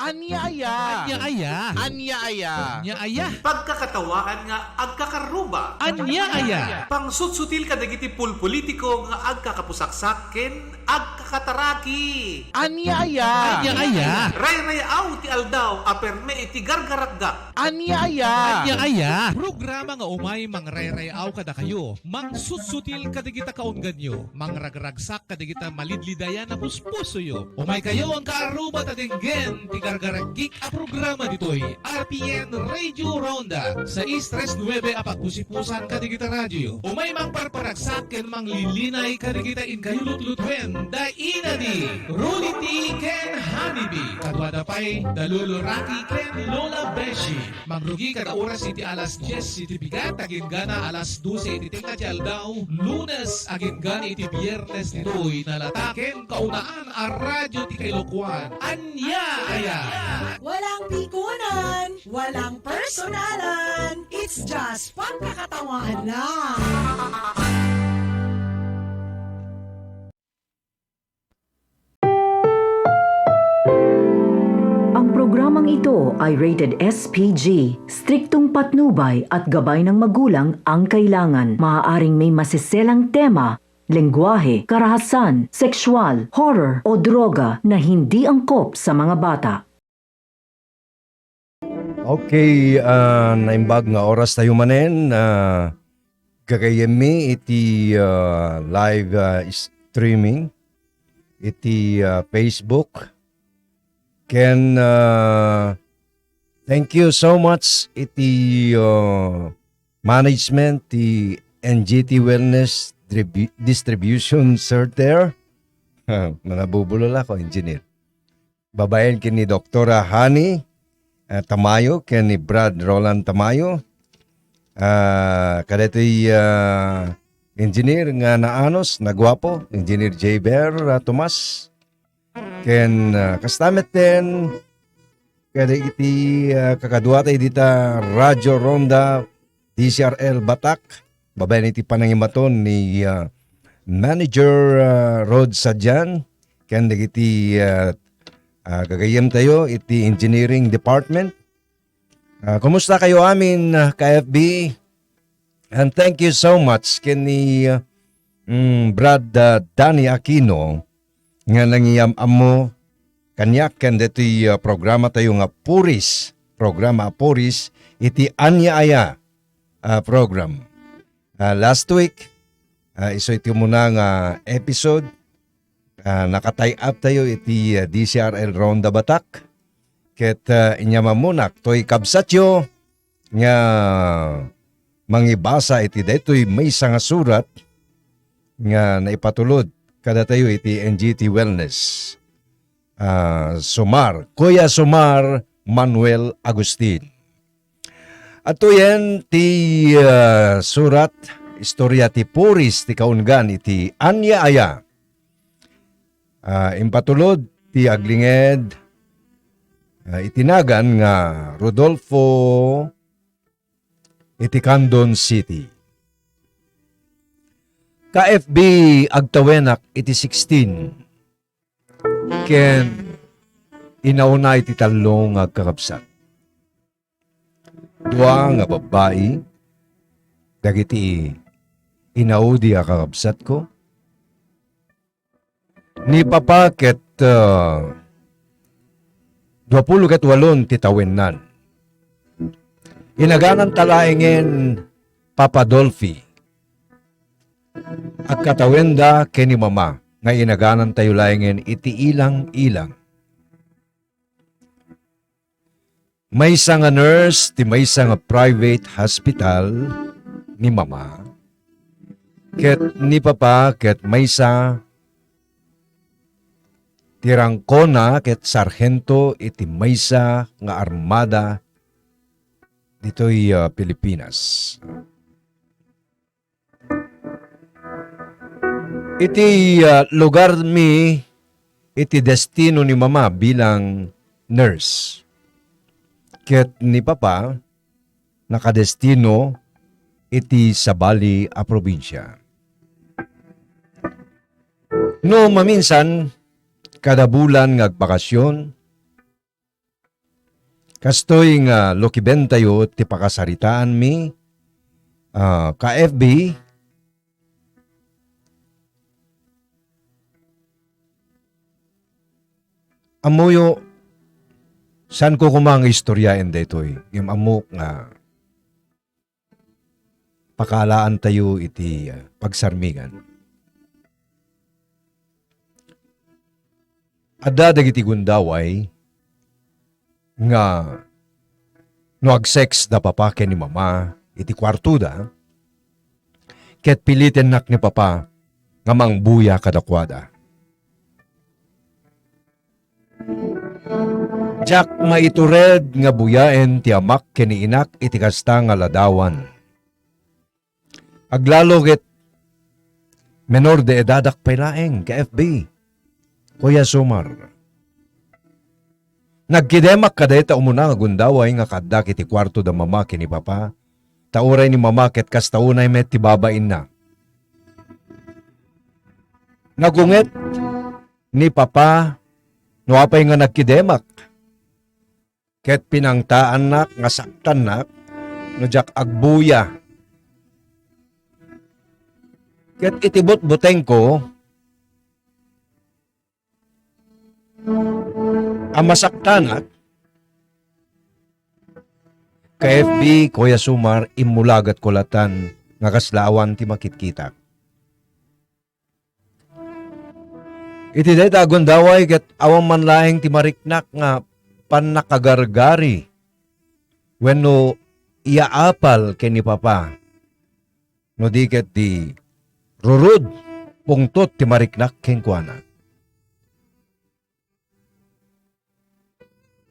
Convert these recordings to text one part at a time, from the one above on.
Anyaya. Anyaya. Anyaya. Anyaya. Pagkakatawaan nga agkakaruba. Anyaya. Pangsutsutil ka dagiti pulpolitiko nga agkakapusaksaken agkakataraki. Anyaya. Anyaya. Ray-rayaw ti aldaw aperme iti gargaragga. Anyaya. Anyaya. Programa nga umay mangrayrayaw kada kayo. Mangsusutil kadigita kaunggan nyo. Mangragragsak kadigita malidlidayan na puspuso yo. Umay kayo ang kaaruba tatenggen ti gargaragik a programa ditoy RPN Radio Ronda sa Istres 9 apagpusipusan kadigita radyo. Umay mangparparagsak ken manglilinay kadigita in kayulutlutuin da ina ni Rudy T. Ken Honeybee. Kadwada pa'y Dalulo Rocky Ken Lola Beshi. Mangrugi kada oras iti alas 10 iti bigat agin gana alas 12 iti tingkat ti aldaw. Lunes agin gana iti biyernes nitoy nalataken kaunaan a radyo ti Kailokuan. Anya aya. Walang pikunan, walang personalan. It's just pagkakatawahan lang. Ang programang ito ay rated SPG. Striktong patnubay at gabay ng magulang ang kailangan. Maaaring may masiselang tema, lengguwahe, karahasan, sexual, horror o droga na hindi angkop sa mga bata. Okay, naimbag nga oras tayo manen. Gagayem mi iti live streaming iti Facebook. Ken thank you so much iti management ti NGT Wellness Distribution Sir there. Manabubulol ako, engineer. Babayan kini Doktora Hani Tamayo, ken ni Brad Roland Tamayo. Kadetoy engineer nga naanos, nagwapo, Engineer J. Bear Tomas. Ken kastamet ten kada iti kakadwa tayo dita Radyo Ronda DCRL Batak. Babayan iti panangimaton ni Manager Rod Sadyan. Ken iti gagayem tayo iti Engineering Department. Kumusta kayo amin KFB? And thank you so much ken ni Brad Danny Aquino nga nangiyam amo kanyak ken detoy programa tayo nga Puris, programa Puris iti Anya Aya program. Last week iso iti muna nga episode nakatay up tayo iti DCRL Ronda Batak ket inyamamunak toy kabsatyo nga mangibasa iti daytoy maysa nga surat nga naipatulod kada tayo iti NGT Wellness. Kuya Sumar Manuel Agustin. At yan ti surat istorya ti Puris ti kaungan iti Anya Aya. Impatulod ti aglinged itinagan nga Rodolfo iti Candon City. KFB agtawenak iti 16 ken inauna iti talong agkakabsat. Dua nga babae dagiti inaudi a kakabsat ko. Ni papa ket 28 titawennan. Inaganan talaengen Papa Dolphy. At katawenda ken ni mama nga inaganan tayo laengen iti ilang-ilang. Maysa nga nurse ti maysa nga private hospital ni mama. Ket ni papa ket maysa tirangkona ket sarhento iti maysa nga armada ditoy Pilipinas. Iti lugar mi iti destino ni mama bilang nurse. Ket ni papa nakadestino iti Sabali a probinsya. No maminsan kada bulan nga agbakasyon Kastoy nga lokiben tayo ti pakasaritaan mi ka-FB amuyo saan ko kumang istoryain detoy yung amok nga pakalaan tayo iti pagsarmingan. Adda dagiti gundaway nga no ag-sex da papa ken ni mama iti kwarto da ket piliten nak ni papa nga mangbuya kadakwada. Jack maitured nga buyaen ti amak ken ni inak iti kasta nga ladawan. Aglalo ket menor de edadak paylaeng ka FB. Kuya Sumar. Nagkidemak kadeta umuna nga gundaway nga kadak iti kwarto da mama ken ni papa. Tauray ni mama ket kas taunay met ti babain na. Nagunget ni papa no apay nga nagkidemak. Ket pinangtaan nak nga saktan nak no jak agbuya. Ket itibot buteng ko ang masaktanak, ka-FB, Kuya Sumar, imulagat kulatan nga kaslaawan ti makitkitak. Iti deta agundaway ket awang manlaeng ti mariknak nga panakagargari wenno iaapal ken ni papa. No di ket di rurud pungtot ti mariknak ken kuana.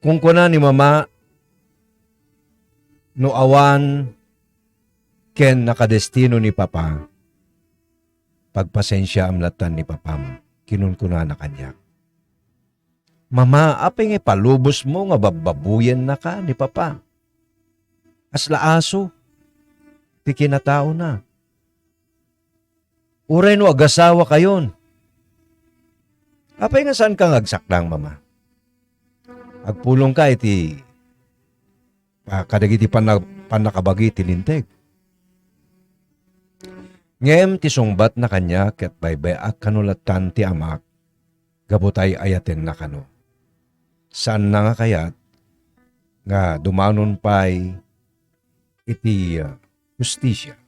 Kung kuna ni mama, no awan ken nakadestino ni papa, pagpasensya amlatan ni papa mo, kinunkuna na kanya. Mama, apay nga palubos mo nga bababuyen na ka ni papa. Asla aso, ti kinatao na. Uray no agasawa kayon. Apay nga saan kang agsaklang mama? Agpulong ka iti kadagiti panakabagi ti linteg. Ngem ti sungbat na kanya ket baybay ak kanulatan ti amak gabutay ayaten na kano. Saan na nga kayat nga dumanon pay iti justisya.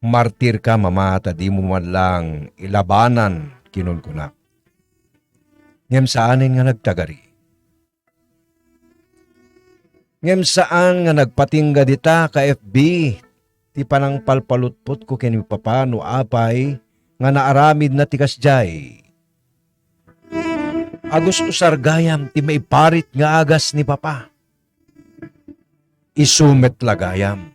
Martir ka mama ta di mo man lang ilabanan kinunkunak. Ngem saanin nga nagtagari. Ngem saan nga nagpatingga dita ka FB ti panang palpalutpot ko ken papa no apay nga naaramid na ti kasjay. Agos usar gayam ti maiparit nga agas ni papa. Isumet lagayam.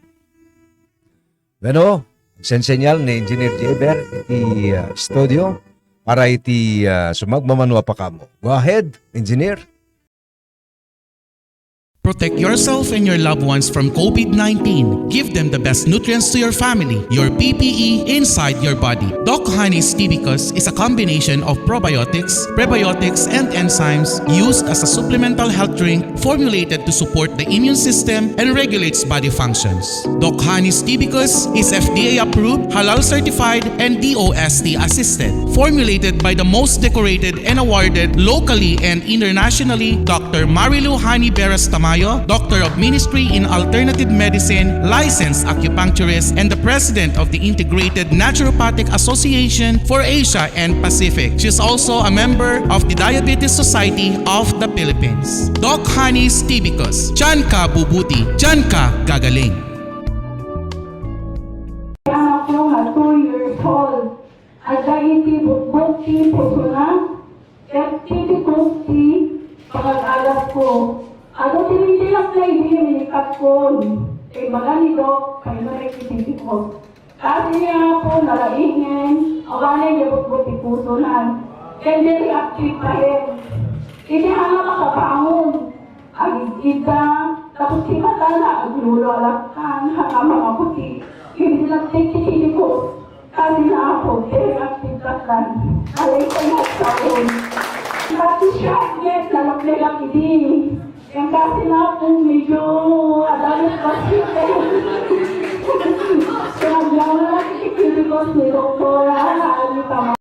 Bueno, sensenyal ni Engineer Jeber iti studio para iti sumagmamanwa pa kamo. Go ahead, Engineer. Protect yourself and your loved ones from COVID-19. Give them the best nutrients to your family, your PPE inside your body. Doc Honey's Tibicus is a combination of probiotics, prebiotics, and enzymes used as a supplemental health drink formulated to support the immune system and regulates body functions. Doc Honey's Tibicus is FDA approved, halal certified, and DOST assisted. Formulated by the most decorated and awarded locally and internationally, Dr. Marilu Hani Beras Tamayo, Doctor of Ministry in Alternative Medicine, licensed acupuncturist, and the President of the Integrated Naturopathic Association for Asia and Pacific. She is also a member of the Diabetes Society of the Philippines. Doc Honey's Tibicus. Diyan ka bubuti, diyan ka gagaling. Anak ko nga 2 years old. At dahil tibot-bot puso na, at tibot pag-alas ko. Ano tinitilak na hinihinikap ko? Mga nito, kayo na rekisiti ko. Kasi niya po nalaingin, awanay niya bot-bot puso na. Hindi reactive pa rin. Hindi nga makapangon. Agigita, tapos si Matala, aglulalakan, hanga mga puti. Hindi lang tikitili ko. Kasi na ako, reactive ka kan. Alay ko na sa akin. Kasi siya, yes, lalak-lalak hindi. Yung kasi na po medyo adamit basit eh. Kaya lang na nakikipigos ni Dr. Hani Tamayo.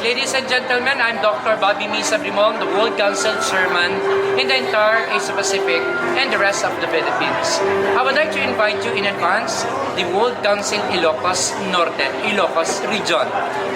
Ladies and gentlemen, I'm Dr. Bobby Misa Brimong, the World Council Chairman in the entire Asia Pacific and the rest of the Philippines. I would like to invite you in advance the World Council Ilocos Norte, Ilocos Region,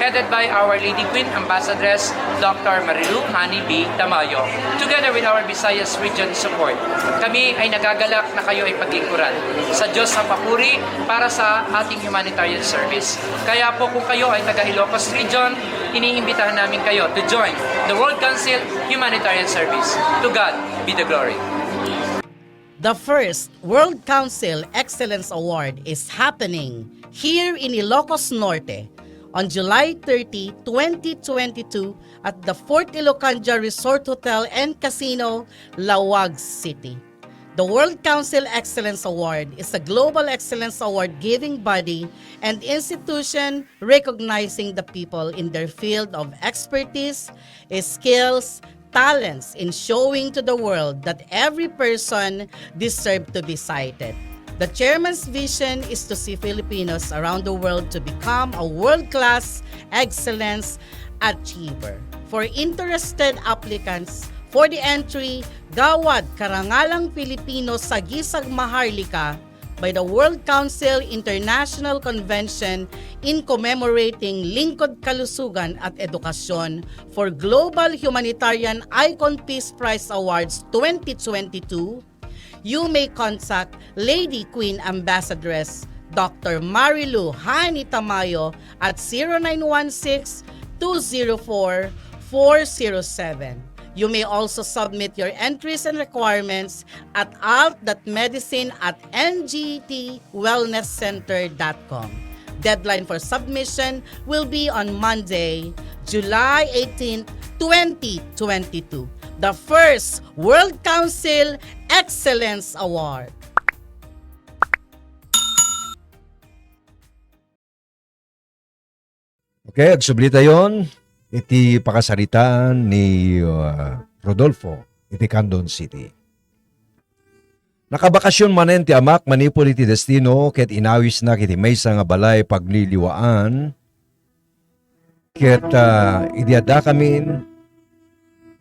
headed by Our Lady Queen Ambassadress Dr. Marilu Hani B. Tamayo, together with our Visayas Region support. Kami ay nagagalak na kayo ay paglingkuran sa Diyos sa papuri para sa ating humanitarian service. Kaya po kung kayo ay taga Ilocos Region, iniimbitahan namin kayo to join the World Council Humanitarian Service. To God be the glory. The first World Council Excellence Award is happening here in Ilocos Norte on July 30, 2022 at the Fort Ilocanja Resort Hotel and Casino, Lawag City. The World Council Excellence Award is a global excellence award-giving body and institution recognizing the people in their field of expertise, skills, talents in showing to the world that every person deserves to be cited. The chairman's vision is to see Filipinos around the world to become a world-class excellence achiever. For interested applicants, for the entry, Gawad Karangalang Pilipino sa Gisag Maharlika by the World Council International Convention in commemorating Lingkod Kalusugan at Edukasyon for Global Humanitarian Icon Peace Prize Awards 2022, you may contact Lady Queen Ambassadress Dr. Marilu Hani Tamayo at 0916-204-407. You may also submit your entries and requirements at alt.medicine@ngtwellnesscenter.com. Deadline for submission will be on Monday, July 18, 2022. The first World Council Excellence Award. Okay, agsublita yon. Iti pakasaritaan ni Rodolfo, iti Candon City. Nakabakasyon manen ti amak manipol iti destino ket inawis na kiti maysa nga balay pagliliwaan ket idiada kamin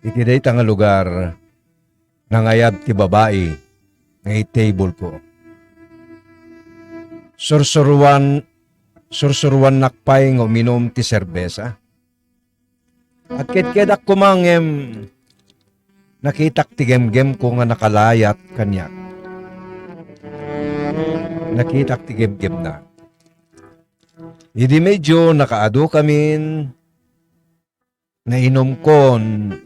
iti dayta nga lugar nangayab ti babae nga table ko. Sursuruan nakpay nga uminom ti serbesa. At ketkedak kumangem, nakitak ti gemgem ko nga nakalayat kanya. Nakitak ti gemgem na. Idi medyo nakaado kamin, nainom kon,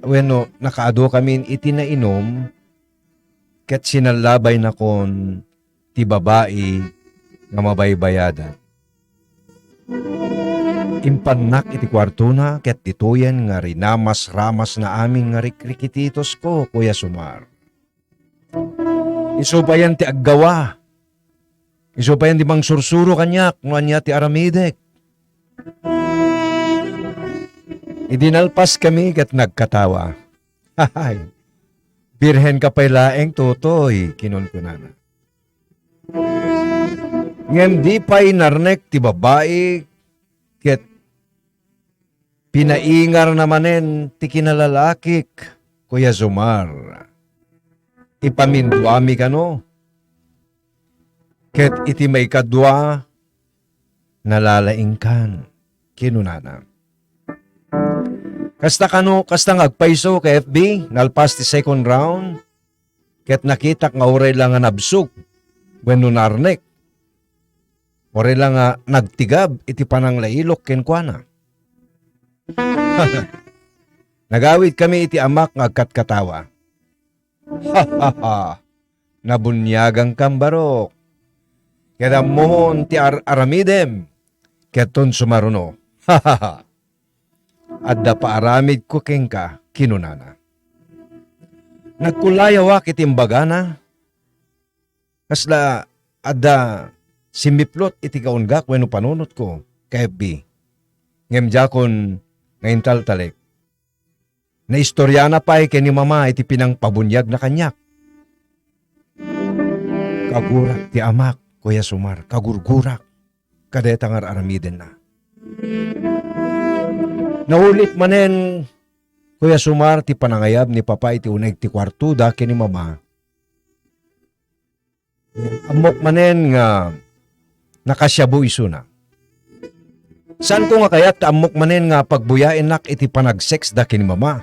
nakaado kamin iti nainom, ket sinalabay na kon ti babae nga mabaybayadan. Impanak iti kwarto na ket ditoyan nga rinamas-ramas na aming nga rikrikititos ko, Kuya Sumar. Isupayan ti aggawa. Isupayan ti bang sursuro kanyak, nuanya ti aramidek. Idinalpas kami ket nagkatawa. Hahay, birhen ka pa'y laeng totoy, kinon ko nana. Ngem di pa'y narnek ti babae ket pinaingar namanen ti kinalalakik, Kuya Zumar. Ipaminduami ka no. Ket iti may kadwa, nalalaingkan, kinunana. Kasta ngagpaiso ka FB, nalpas ti second round, ket nakita nga oray lang nga nabsuk, wenno narnek. Oray lang nga nagtigab, iti panang lailok kenkwana. Nagawid kami iti amak nga agkatkatawa. Nabunyagang kambarok. Kaya mohon ti aramidem, keton sumaruno. Adda paaramid ko kengka, kinunana. Nagkulayawak itimbagana. Kasla adda simiplot iti kaungak wenno panunot ko, KFB. Ngem jakon ngayon taltalek. Na istorya na pa kay ni mama iti pinang pabunyag na kanyak. Kagurak ti amak, Kuya Sumar, kagurgurak. Kadetangar aramiden na. Naulit manen, Kuya Sumar, ti panangayab ni papa iti uneg ti kwarto daki ni mama. Amok manen nga nakasyabu iso na. Saan ko nga kayat amok manen nga pagbuyain nak iti panag-sex daki ni mama?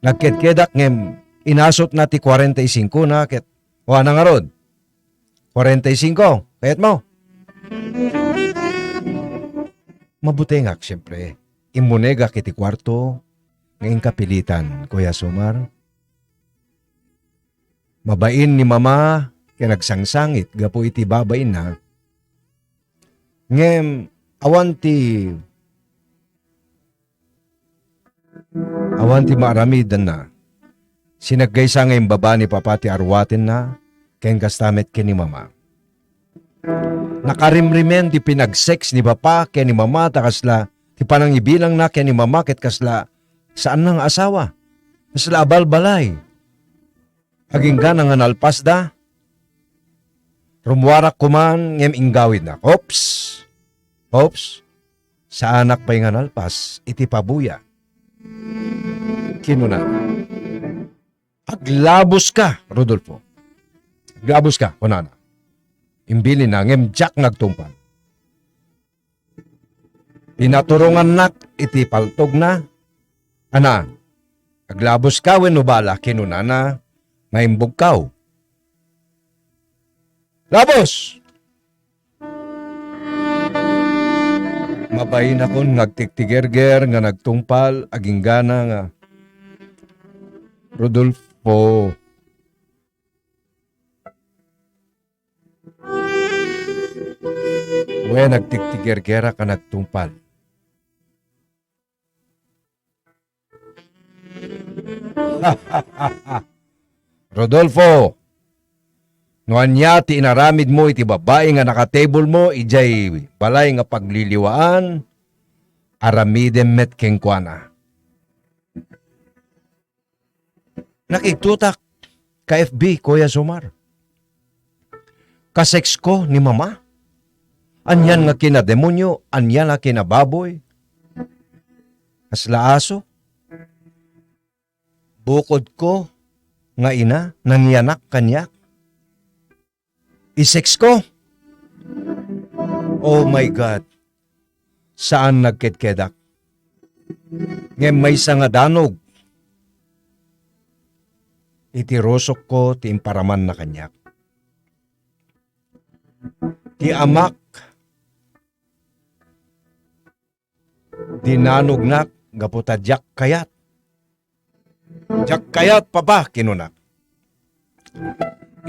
Nagkedkedak ngem inasot na ti 45 na ket wala nga rod. 45, kayat mo. Mabuti nga, siyempre. Imunega kiti kwarto, ngayon kapilitan, Kuya Sumar. Mabain ni mama, kaya nagsangsangit, gapo iti babain na. Ngem, awanti maaramidan na. Sinaggaysa ngayong baba ni papa ti arwatin na, kaya kastamet kini mama. Nakarimrimen ti pinag-sex ni papa kaya ni mama takasla ti panangibilang na kaya ni mama ket kasla saan nang asawa? Kasla abal-balay. Haginggan nga nalpas da. Rumwarak kuman ngem inggawid na. Ops! Sa anak pa'y nga nalpas, iti pabuya. Kinuna. Aglabos ka, Rodolfo. Aglabos ka, kunana. Imbili na ngem Jack nagtumpan. Pinaturungan nak iti paltog na. Ana, aglabos ka wenno bala kinunana maimbog kaw. Labos! Mabayin akon nagtiktigerger nga nagtungpal aging gana nga. Rodolfo, we nagtiktigergera ka nagtungpal. Rodolfo, nuan niya ti inaramid mo iti babae nga nakatable mo ijay balay nga pagliliwaan aramidem met kengkwana. Nakiktutak ka FB, Kuya Sumar. Kasex ko ni mama. Anyan nga kinademonyo, anyan nga kinababoy. Asla aso. Bukod ko nga ina, nangyanak kanyak. Isex ko. Oh my God. Saan nagkedkedak? Ngem may nga danog. Itirosok ko ti imparaman na kanyak. Ti amak dinanog nak gaputa jak kayat. Jak kayat papa kinunak.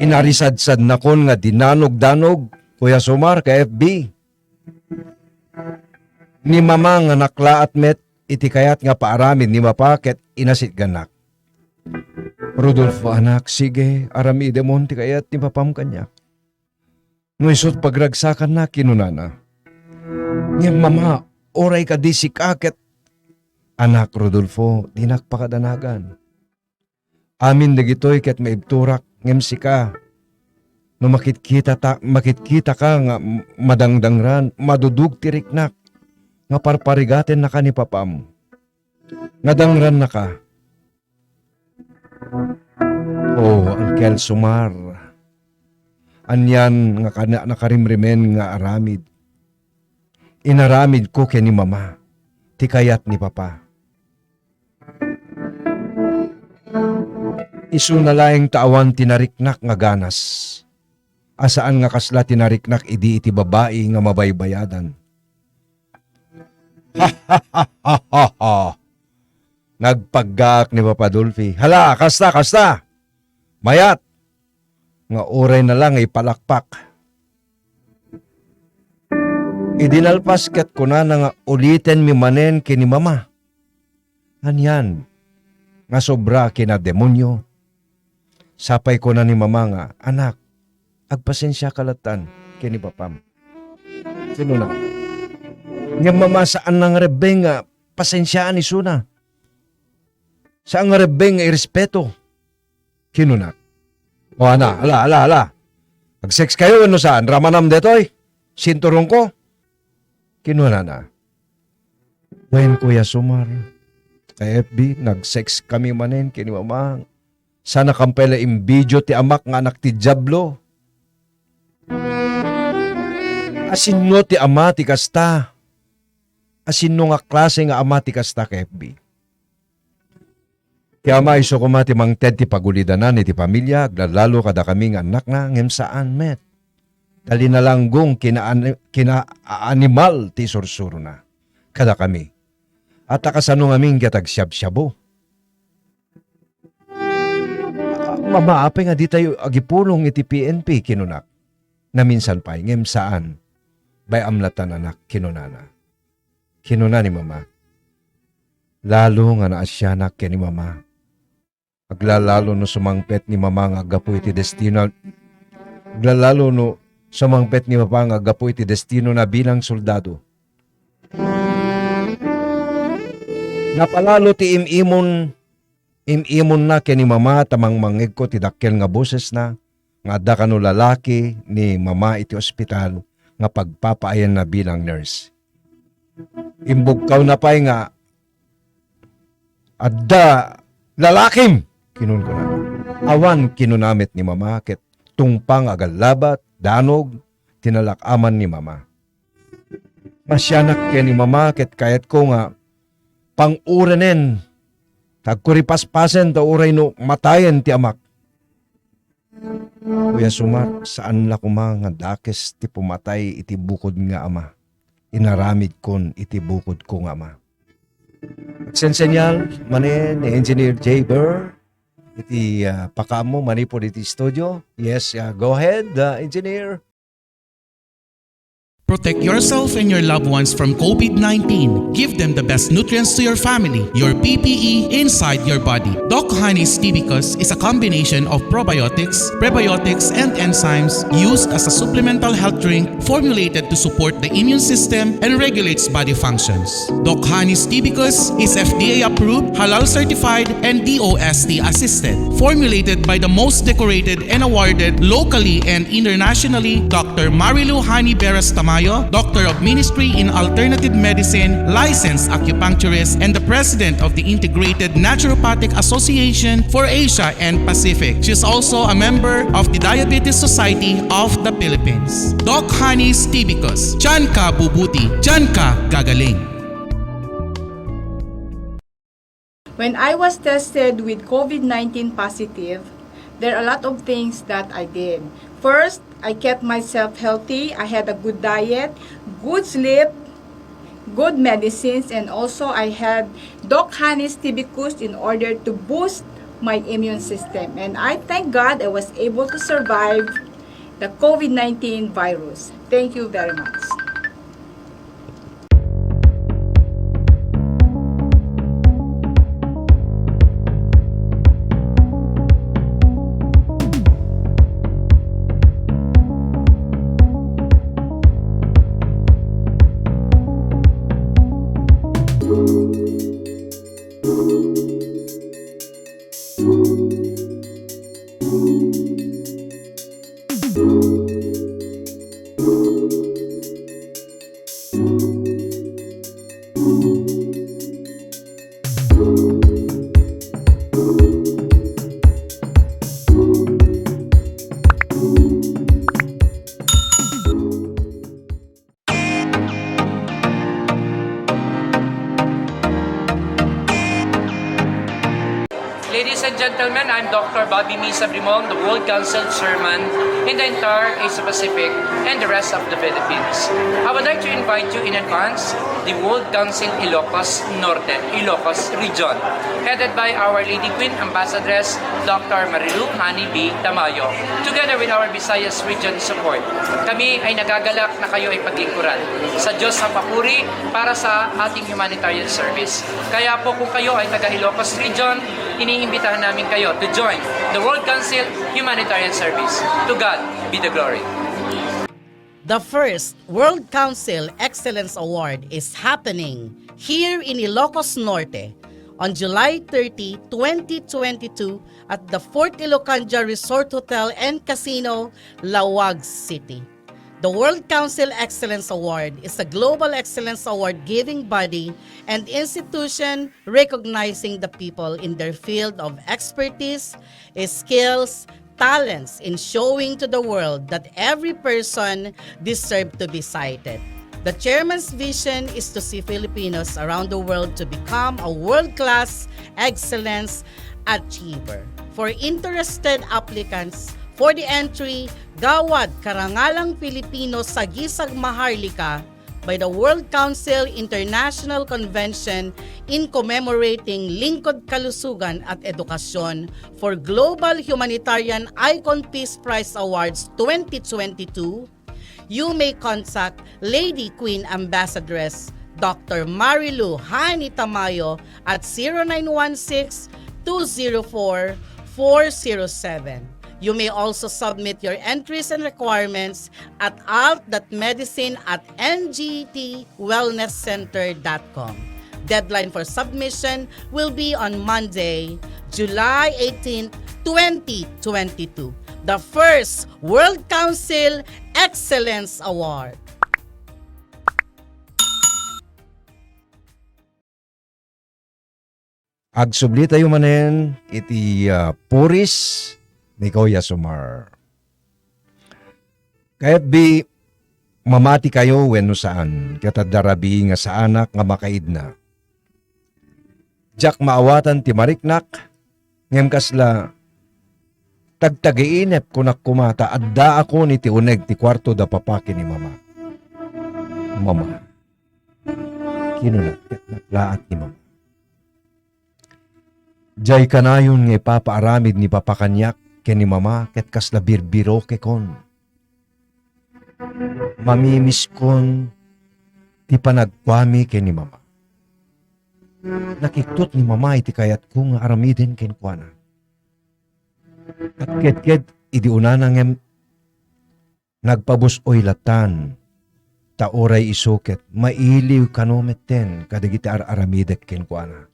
Inarisadsad na kon nga dinanog-danog, Kuya Sumar, ka FB. Ni mama nga naklaat met, iti kayat nga paaramid ni mapaket, inasit ganak. Rodolfo anak, sige, aramide mo ti kayat ni papam kanya. Nuisot pagragsakan na kinunana. Nga mama, oray ka di sikaket. Anak Rodolfo, dinak pakadanagan. Amin dagitoy ket maibturak ngem sika. No makitkita ka nga madangdangran, madudug tiriknak. Nga parparigaten na ka ni papam. Nga dangran na ka. Oh, Uncle Sumar. Anyan nga nakarimrimen nga aramid. Inaramid ko kay ni mama. Tikayat ni papa. Isu na laing taawan tinariknak nga ganas. Asaan nga kasla tinariknak idi iti babae nga mabaybayadan. Ha ha ha ha ha ha. Nagpaggak ni Papa Dolphy. Hala, kasta. Mayat. Nga oray na lang ipalakpak. Idinalpas ket ko na nga ulitin mi manen kini mama. Anyan. Nga sobra kina demonyo. Sapay ko na ni mama nga, anak, agpasensya kalatan kini papam. Sino na? Nga mama saan nang rebeng nga pasensyaan isu na. Saan nga rebeng nga irespeto. Kinunak. O ana, ala. Mag-sex kayo ano saan? Ramanam detoy? Sinturong ko? Kinuna na. When Kuya Sumar, kay FB, nag-sex kami manin kini mama. Sana kampela imbidyo ti amak nga anak ti Diablo. Asinno ti ama ti kasta. Asinno nga klase nga ama ti kasta kay FB. Ti ama iso ko mati mang ted ti pagulidanan iti pamilya, aglalalo kada kami nga anak na ngem saan met. Dali na langgong kina-animal ti sursuro na. Kada kami. At akasano aming gatag siyab-siyabo. Mama, apay nga di tayo agipulong iti PNP, kinunak. Na minsan pa, ngem saan? Bay amlatan anak, kinunana. Kinuna ni mama. Lalo nga naasyanak ni mama. Aglalalo no sumangpet ni mama nga agapo iti destino. Aglalalo no sumangpet ni mama nga agapo iti destino na bilang soldado. Napalalo ti imimon na kini mama tamang mangig ko ti dakkel nga boses na nga adda kano lalaki ni mama iti ospital nga pagpapaayan na bilang nurse. Imbugkaw na pa'y nga adda lalakim kinun ko na. Awan kinunamit ni mama ket tungpang agalabat danog tinalakaman ni mama. Masyanak ken ni mama ket kayat ko nga pang-uranen, tagkuripaspasen ta uray no matayen ti amak. Kuya Sumar, saan la kuma nga dakes ti pumatay iti bukod nga ama. Inaramid kon iti bukod ko nga ama. Sensenyal, manin ni Engineer J. Burr, iti pakamo manipod iti studio. Yes, go ahead, Engineer. Protect yourself and your loved ones from COVID-19. Give them the best nutrients to your family, your PPE inside your body. Doc Honey's Tibicus is a combination of probiotics, prebiotics, and enzymes used as a supplemental health drink formulated to support the immune system and regulates body functions. Doc Honey's Tibicus is FDA approved, halal certified, and DOST assisted. Formulated by the most decorated and awarded locally and internationally, Dr. Marilu Hani Beras Tamayo, Doctor of Ministry in Alternative Medicine, licensed acupuncturist, and the President of the Integrated Naturopathic Association for Asia and Pacific. She is also a member of the Diabetes Society of the Philippines. Doc Honey's Tibicus. Diyan ka bubuti, diyan ka gagaling. When I was tested with COVID-19 positive, there are a lot of things that I did. First, I kept myself healthy. I had a good diet, good sleep, good medicines, and also I had Doc Honey's Tibicus in order to boost my immune system. And I thank God I was able to survive the COVID-19 virus. Thank you very much. Ladies and gentlemen, I'm Dr. Bobby Misa Brimong, the World Council Chairman in the entire Asia Pacific and the rest of the Philippines. I would like to invite you in advance the World Council Ilocos Norte, Ilocos Region, headed by Our Lady Queen Ambassadress Dr. Marilu Hani B. Tamayo, together with our Visayas Region support. Kami ay nagagalak na kayo ay paglingkuran sa Diyos sa papuri para sa ating humanitarian service. Kaya po kung kayo ay taga Ilocos Region, iniimbitahan namin kayo to join the World Council Humanitarian Service. To God be the glory. The first World Council Excellence Award is happening here in Ilocos Norte on July 30, 2022 at the Fort Ilocanja Resort Hotel and Casino, Lawag City. The World Council Excellence Award is a global excellence award-giving body and institution recognizing the people in their field of expertise, skills, talents in showing to the world that every person deserves to be cited. The chairman's vision is to see Filipinos around the world to become a world-class excellence achiever. For interested applicants, for the entry, Gawad Karangalang Pilipino sa Gisag Maharlika by the World Council International Convention in commemorating Lingkod Kalusugan at Edukasyon for Global Humanitarian Icon Peace Prize Awards 2022, you may contact Lady Queen Ambassadress Dr. Marilu Hani Tamayo at 0916-204-407. You may also submit your entries and requirements at alt.medicine@ngtwellnesscenter.com. Deadline for submission will be on Monday, July 18, 2022. The first World Council Excellence Award. Agsubli tayo manen iti puris ni Kuya Sumar. Kaya bi mamati kayo wenno saan katadarabi nga sa anak nga makaid na. Jak maawatan ti mariknak ngem kasla tagtagiinep kunak kumata adda ako ni ti uneg ti kwarto da papaki ni mama. Mama. Kinunag laat ni mama. Jay kanayon nga ipapaaramid ni papakanyak ken ni mama ket kasla birbiro ke kon. Mamimis kon ti panagkwami ken ni mama. Nakiktot ni mama iti kayat ko nga aramiden ken kuana. At ket idi unana ngem nagpabus oy latan ta oray isuket mailiw kanometen kadagiti aramidek ken kuana.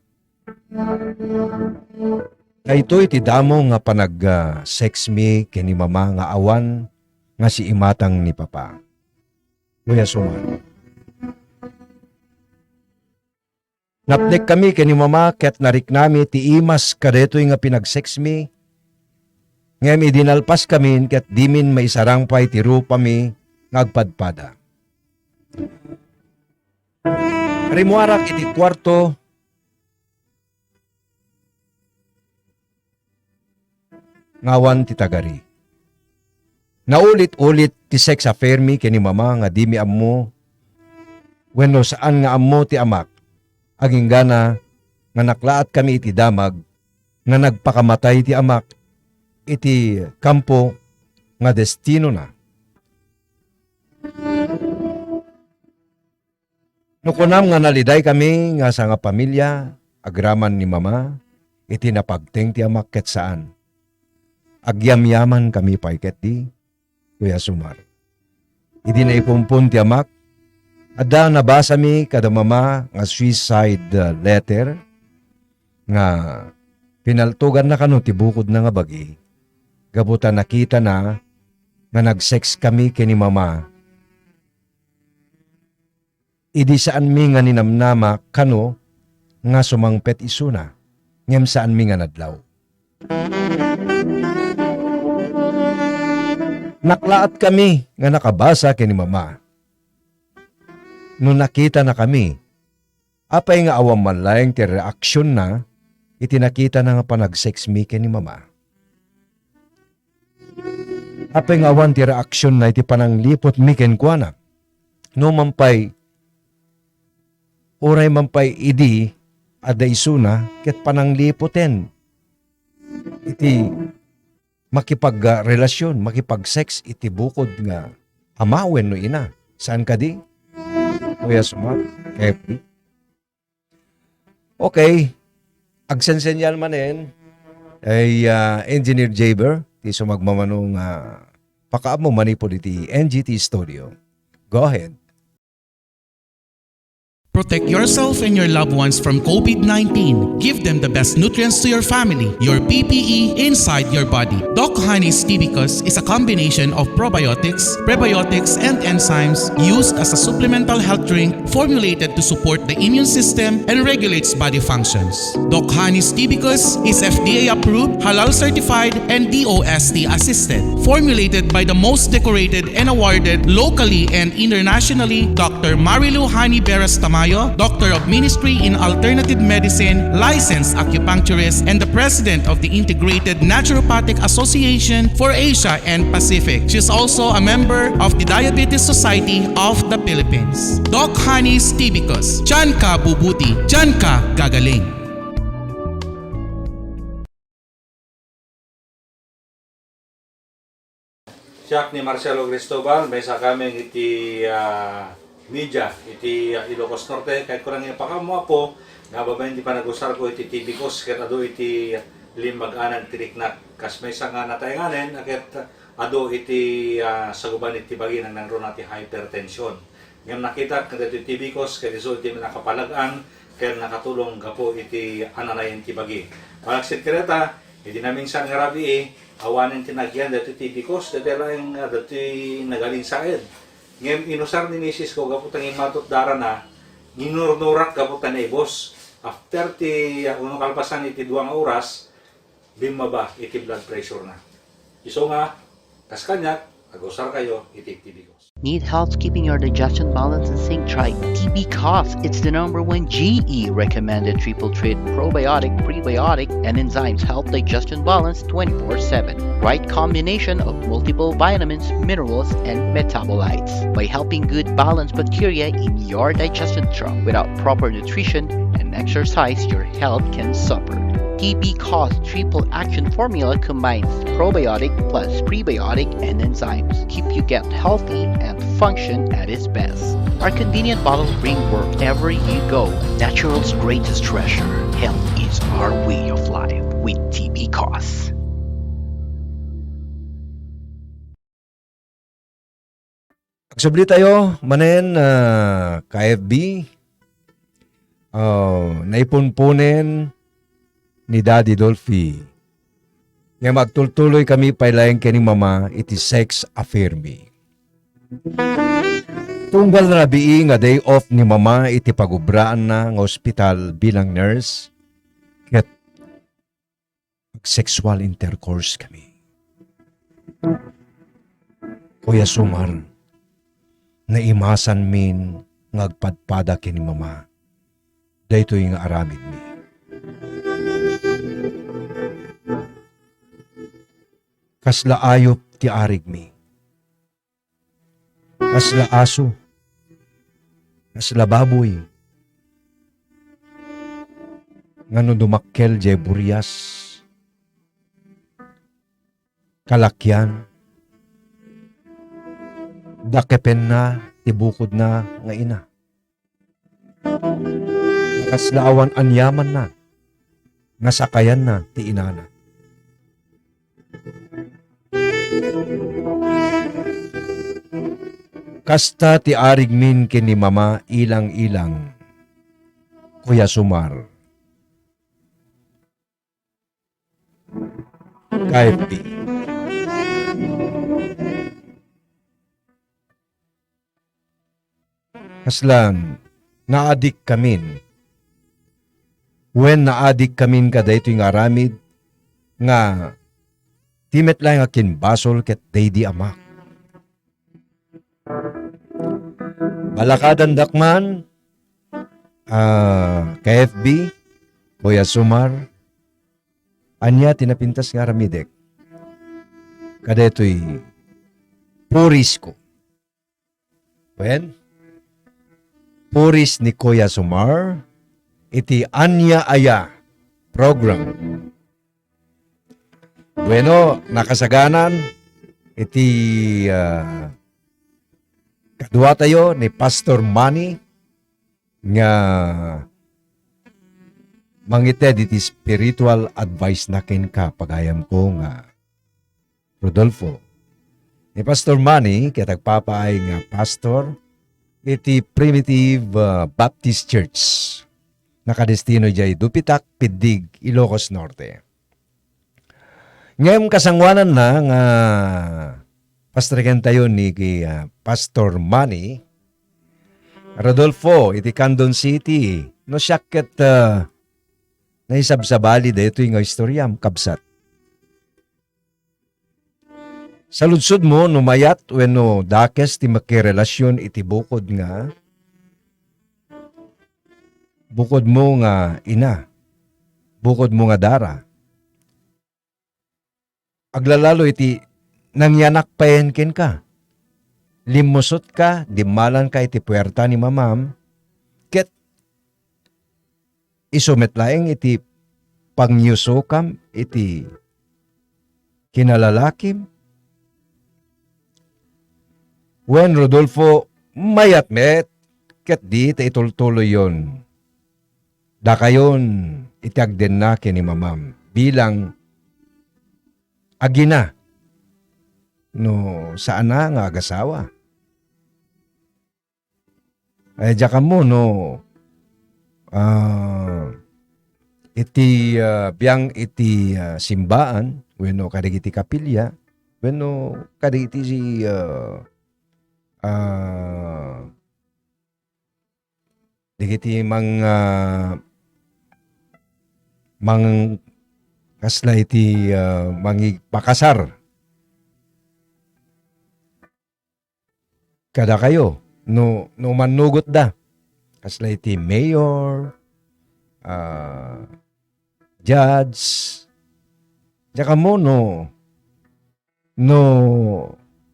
Ito iti damo nga panag-sex me ken ni mama nga awan nga si imatang ni papa. Kuya Sumar. Napnek kami ken ni mama ket narik nami ti imas kadetoy nga pinag-sex me. Ngem idinalpas kami ket dimin maisarang pay ti rupa mi ngagpadpada. Rimuarak iti kwarto ngawan ti tagari. Naulit-ulit ti sex affair mi ken ni mama nga di mi ammo wenno saan nga ammo ti amak. Aging gana nga naklaat kami iti damag nga nagpakamatay ti amak iti kampo nga destino na. Nukunam nga naliday kami nga sa nga pamilya agraman ni mama iti napagteng ti amak ket saan. Agyamyaman kami paiket di, Kuya Sumar. Idi na ipumpun ti amak, adda nabasa mi kada mama nga suicide letter, nga pinaltugan na kano ti bukod na nga bagi, gabutan nakita na nga nag-sex kami kini mama. Idi saan mi nga ninamnama kano nga sumangpet isuna, ngem saan mi nga nadlaw. Naklaat kami nga nakabasa kini mama. Nung nakita na kami, apay nga awam man laeng ti reaksyon na itinakita na nga pa nag-sex me ni mama. Apeng awan ti reaksyon na iti pananglipot mi ken kuana. No mampay, oray mampay idi, ada isuna, ket pananglipoten. Iti makipagrelasyon, makipag-sex, iti bukod nga amawen no ina. Saan ka di? Kuya Sumar, KFB. Okay, agsensenyal manen ay Engineer Jaber, ti sumagmamanong pakaam mo manipod iti NGT Studio. Go ahead. Protect yourself and your loved ones from COVID-19. Give them the best nutrients to your family, your PPE inside your body. Doc Honey's Tibicus is a combination of probiotics, prebiotics, and enzymes used as a supplemental health drink formulated to support the immune system and regulates body functions. Doc Honey's Tibicus is FDA approved, halal certified, and DOST assisted. Formulated by the most decorated and awarded locally and internationally, Dr. Marilu Hani Beras Tamayo, Doctor of Ministry in Alternative Medicine, licensed acupuncturist, and the President of the Integrated Naturopathic Association for Asia and Pacific. She is also a member of the Diabetes Society of the Philippines. Doc Honey's Tibicus. Diyan ka bubuti, diyan ka gagaling. Siya ni Marcelo Cristobal, may sa kami iti media, iti Ilocos Norte, kahit kurang yung pakamo po, nga babayin di pa nag-usar ko iti Tibicus, kahit ado iti limag-anang tiriknak, kas may nga natayanganin, kahit ado iti saguban iti bagi ng nangro natin hypertension. Ngayon nakita, kahit iti Tibicus, kahit iso iti nakapalagaan, kaya nakatulong gapo iti ananayin iti bagi. Palaksit kireta, iti namin sa ngarabi awanin tinagyan dati Tibicus, dati lang dati nagaling sa ed. Ngayon, inusar ni Mrs. ko, kaputan yung matot dara na, ginurnurak kaputan na ibos. After unong kalpasan iti 2 oras, bimaba iti blood pressure na. Iso nga, kas kanyak, agusar kayo, iti Tibicus. Need help keeping your digestion balanced and sync? Try Tibicus. It's the #1 GE recommended triple treat probiotic, prebiotic, and enzymes help digestion balance 24/7. Right combination of multiple vitamins, minerals, and metabolites by helping good balanced bacteria in your digestion tract. Without proper nutrition and exercise, your health can suffer. Tibicus triple action formula combines probiotic plus prebiotic and enzymes. Keep you gut healthy and function at its best. Our convenient bottles bring wherever you go. Natural's greatest treasure. Health is our way of life with Tibicus. Agsubli tayo, manen KFB, naipunpunin ni Daddy Dolphy. Nga magtultuloy kami pailayan kini mama, iti sex affair me. Tunggal na bii nga day off ni mama, iti pagubraan na ng ospital bilang nurse. Ket sexual intercourse kami. Kuya Sumar, naimasan min ngagpadpada kini mama. Dayto yung aramid mi. Kasla ayop ti arig mi. Kasla aso. Kasla baboy. Ngano dumakkel jay buryas. Kalakyan. Dakepen na, tibukod na nga ina. Kasla awan anyaman na. Nga sakayan na ti inana. Kasta ti arig min kini mama ilang-ilang. Kuya Sumar. KFB. Kaslan, naadik kamin. When naadik kamin kada ito yung aramid, nga timet lang akin basol ket day amak. Balakadan dakman, KFB, Kuya Sumar, Anya tinapintas nga ramidek. Kada ito'y puris ko. When? Puris ni Kuya Sumar, iti Anya Aya program. Bueno, nakasaganan, iti kadua tayo ni Pastor Manny nga mangited iti spiritual advice nakin ka pagayam ko nga Rodolfo. Ni Pastor Manny, kaya tagpapaay nga pastor, iti Primitive Baptist Church. Nakadestino jay Dupitak, Pidig, Ilocos Norte. Ngayong kasangwanan na nga pastrikan tayo ni Pastor Manny, Rodolfo, iti Candon City, no syaket naisabsabali da ito yung istoryam, kabsat. Sa lunsod mo, numayat wenno dakes ti makirelasyon iti bukod mo nga ina, bukod mo nga dara. Aglalalo iti nangyanak payenkin ka. Limusot ka, dimalan ka iti puwerta ni mamam, ket isumetlaeng iti pangyusokam iti kinalalakim. When Rodolfo mayat met, ket di ta itultuloy yon. Dakayon itiagden na kini mamam bilang agina no saan na nga agasawa. Ay diya ka mo no iti biyang iti simbaan wenno kadagiti kapilya wenno kadagiti si digiti mang kasla iti mangipakasar kada kayo no manugot da kasla iti mayor judge tsaka mo no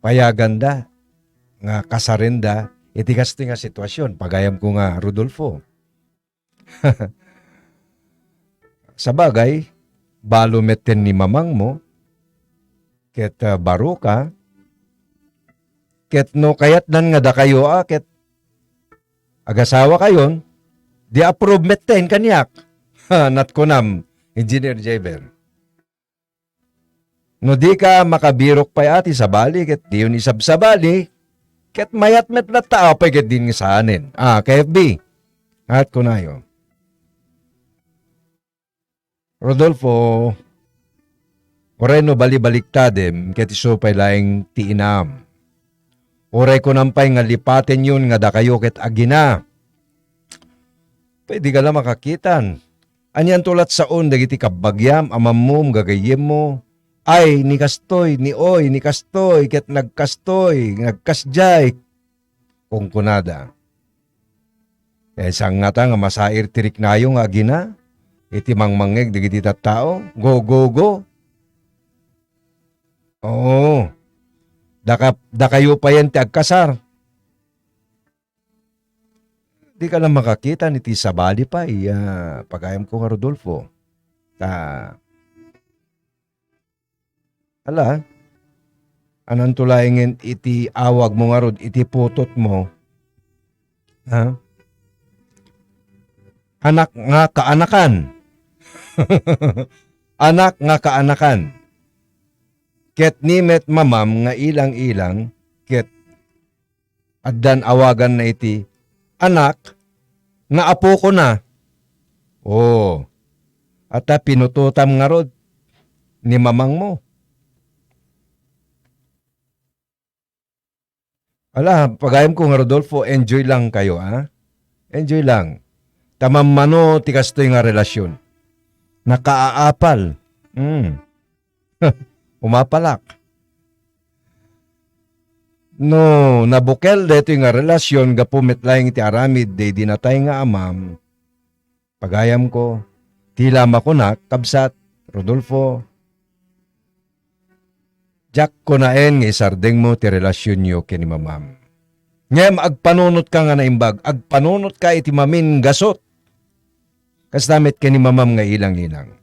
payagan da nga kasarenda iti kasto nga sitwasyon pagayam ko nga Rodolfo. Sa bagay balo meten ni mamang mo ket baro ka ket no kayat nan nga da kayo ket agasawa kayon di approve meten kanyak. Nat kunam Engineer Jaber. No di ka makabirok pa ati sa bali ket di yun isab sa bali ket mayat met na tao pa ket din sa anin. KFB. At kunayo. Rodolfo, oreno bali-baliktadem ket iso pay laeng tiinam. Oray ko nampay nga lipaten yun nga da kayo ket agina. Pwede ka lang makakitan. Anyan tulat saon dagiti kabagyam amam mo gagayem mo. Ay, ni kastoy, ni oy, ni kastoy, ket nagkastoy, nagkasjay, kung kunada. Sang nga ta nga masair tirik na yung agina, iti mangmangeg digiti tattao, go, go, go. Oo, da kayo pa yan ti agkasar. Di ka lang makakita niti sabali pa, pagayam ko nga Rodolfo. Ala, anan tulaingin iti awag mo nga rod, iti putot mo. Ha? Anak nga kaanakan. Anak nga kaanakan. Ket nimet mamam nga ilang-ilang, ket addan awagan na iti anak nga apo ko na. Oh, ata pinututam nga rod ni mamang mo. Ala, pagayam ko nga Rodolfo, enjoy lang kayo, ha? Enjoy lang. Tamamano, tikastoy nga relasyon. Nakaaapal. Umapalak. No, nabukel deto nga relasyon, gapumit lang iti aramid, de dinatay nga amam. Pagayam ko, tila makunak, kabsat, Rodolfo, Jack ko naen nga isardeng mo ti relasyon nyo kini mamam. Ngem agpanunot ka nga naimbag, agpanunot ka iti mamin gasot. Kastamit kini mamam nga ilang-ilang.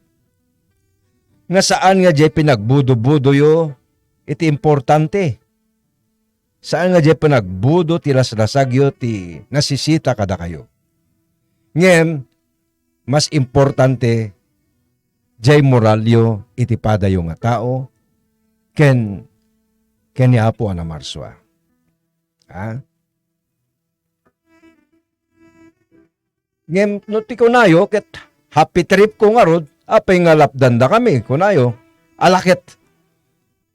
Nga saan nga jay pinagbudo-budo yo, iti importante. Saan nga jay pinagbudo ti laslasagyo ti nasisita kada kayo. Ngem, mas importante, jay moralyo iti padayo nga tao, ken ni Apo ana Marswa. Ha? Ngem no ti kunayo ket happy trip ko nga rod, apay nga lapdanda kami kunayo. Alakit.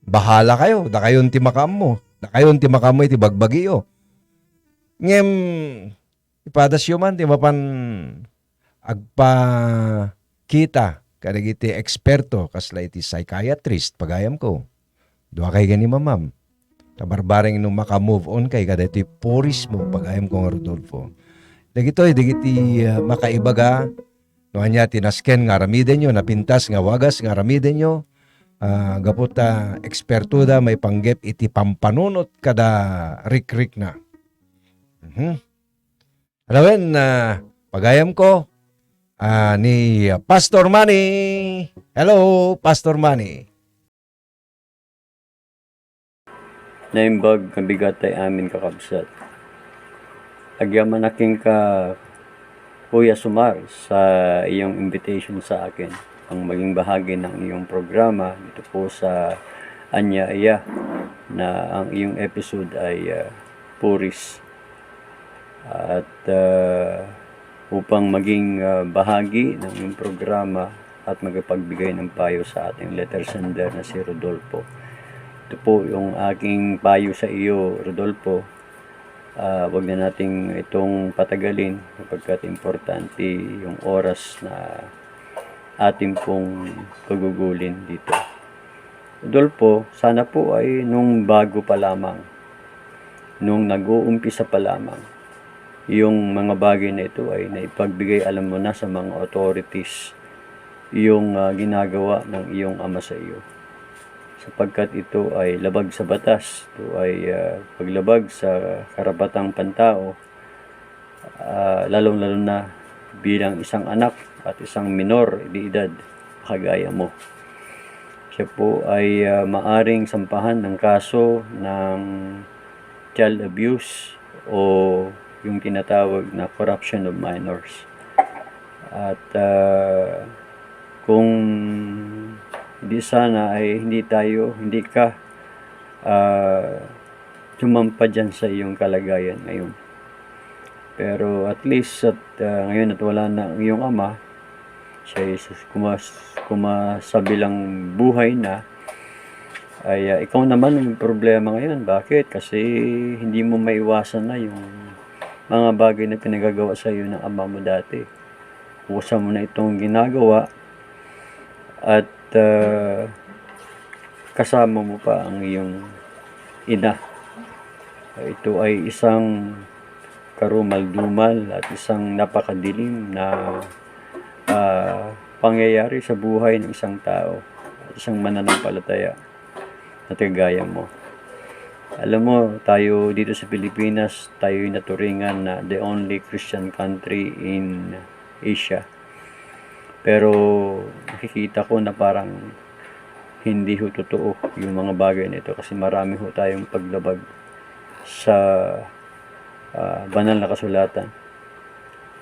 Bahala kayo, da kayon ti makam mo. Da kayon ti makam mo iti bagbagiyo. Ngem ipadasyo man ti mapan agpa kita kadagiti eksperto kasla iti psychiatrist pagayam ko. Dua kay gani mamam. Tabarbaring nung maka-move on kay kada iti poris mo pagayam ko nga Rodolfo. Dagitoy dagiti makaibaga no anya tinasken nga ramiden nyo, napintas nga wagas nga ramiden nyo. Gapot eksperto da may panggep iti pampanunot kada rik-rik na. Alawen pagayam ko ni Pastor Manny. Hello, Pastor Manny. Naimbag kabigat ay amin kakabsat. Agyaman aking ka Kuya Sumar sa iyong invitation sa akin ang maging bahagi ng iyong programa dito po sa Anya Iya na ang iyong episode ay Puris. At upang maging bahagi ng iyong programa at magapagbigay ng payo sa ating letter sender na si Rodolfo. Ito po yung aking payo sa iyo, Rodolfo. Wag na nating itong patagalin sapagkat importante yung oras na ating pong pagugulin dito. Rodolfo, sana po ay nung bago pa lamang, nung nag-uumpisa pa lamang, yung mga bagay na ito ay naipagbigay alam mo na sa mga authorities yung ginagawa ng iyong ama sa iyo. Sapagkat ito ay labag sa batas, ito ay paglabag sa karapatang pantao, lalong-lalo na bilang isang anak at isang minor de edad kagaya mo. Siya po ay maaring sampahan ng kaso ng child abuse o yung tinatawag na corruption of minors. At kung hindi sana ay hindi ka tumampa dyan sa iyong kalagayan ngayon. Pero at least ngayon at wala na ang iyong ama, siya ay kumasabilang buhay na, ay ikaw naman ang problema ngayon. Bakit? Kasi hindi mo maiwasan na yung mga bagay na pinagagawa sa iyo ng ama mo dati. Kusa mo na itong ginagawa at kasama mo pa ang iyong ina. Ito ay isang karumal-dumal at isang napakadilim na pangyayari sa buhay ng isang tao, isang mananampalataya na kagaya mo. Alam mo, tayo dito sa Pilipinas, tayo ay naturingan na the only Christian country in Asia. Pero nakikita ko na parang hindi ho totoo yung mga bagay nito kasi marami ho tayong paglabag sa banal na kasulatan.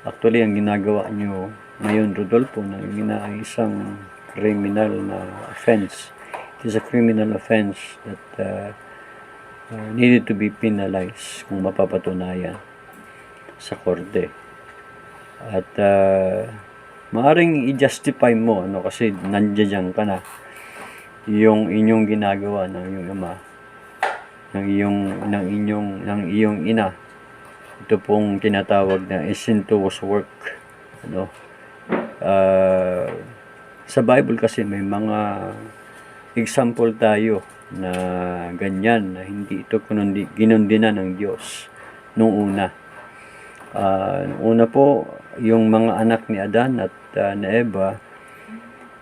Actually, ang ginagawa nyo ngayon, Rodolfo, na ay isang criminal na offense. It is a criminal offense that needed to be penalized kung mapapatunayan sa korte. At maaring i-justify mo kasi nandiyan ka na yung inyong ginagawa ng iyong ama, ng iyong ina. Ito pong tinatawag na incestuous work. Sa Bible kasi may mga example tayo na ganyan, na hindi ito ginundinan ng Diyos nung una. Nung una po, yung mga anak ni Adan at ni Eva,